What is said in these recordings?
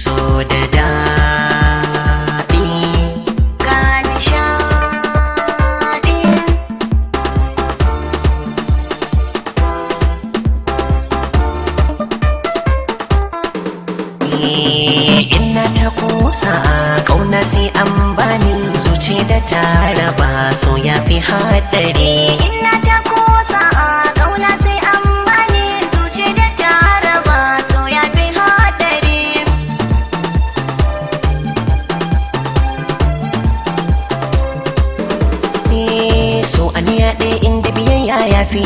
so da daɗi ga nishaɗi. Ina ta kusa ƙauna sai an bani zuci da taraba so ya fi haɗari. Ina ta kusa ƙauna sai an bani zuci da taraba so ya fi haɗari. So aniya ɗaya inda biyayya ya fi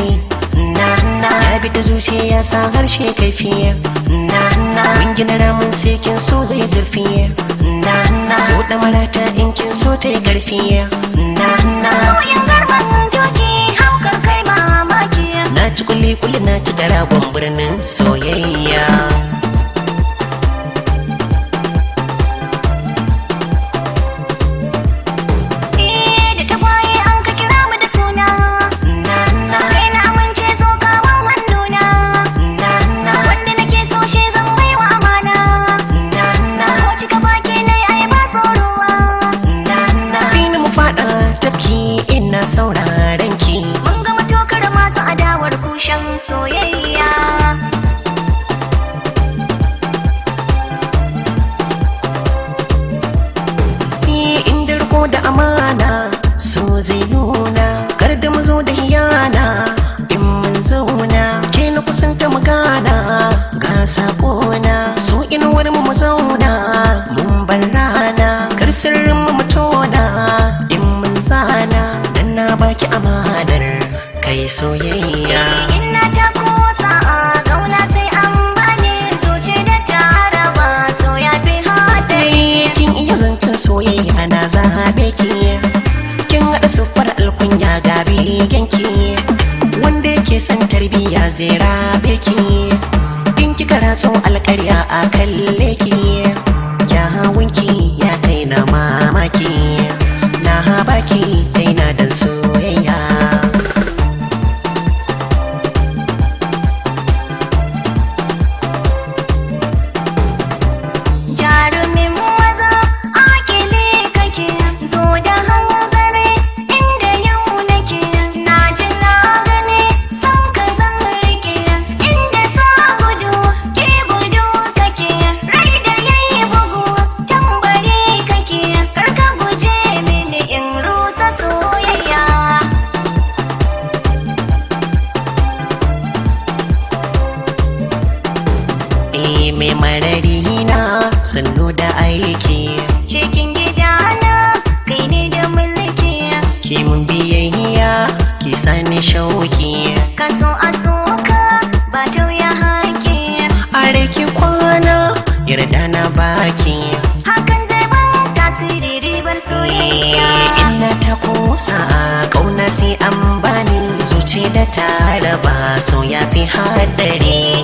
ya bi ta zuciya ya sa harshe kaifi mun gina ramin sai kin so zai zurfi so da marata in kin so ta yi karfi Sauyin garban doki haukar kai mamaki. na ci kuli na ci garagon birnin soyayya. Sauraren ki mun ga matokar masu adawar kushen soyayya. Inda riko da amana so zai nuna kar da mu zo da hiyana in mun zauna ke na kusanta magana ga sakona so inuwar mu zauna mun bar rana kar sirrin mu tona in mun zana na baki amanar kai soyayya. Ina ta kusa ƙauna sai an bani zuci da taraba so ya fi haɗari. Kin iya zancen soyayya na zaɓe ki kin haɗa siffar alkunya ga begenki wanda yake son tarbiyya zai rabe ki in kika ratso alƙarya a kalle ki kyawunki ya kai na mamaki na baki kaina dan soyayya. Jarumin maza akili kake zo da hanzari inda yau nake na ji na gani san ka zan rike inda sa gudu ke gudu kake rai da yayi bugu tambari kake karka guje mini in rusa soyayya. Mai marari na sannu da aiki Cikin gidana kai ne da mulki ki mun biyayya ki sani shauki ka so a soka ba tauya haƙi are ki kwana yarda na baki hakan zai ban tasiri ribar soyayya. ina ta kusa ƙauna sai an bani zuci da taraba so ya fi haɗari.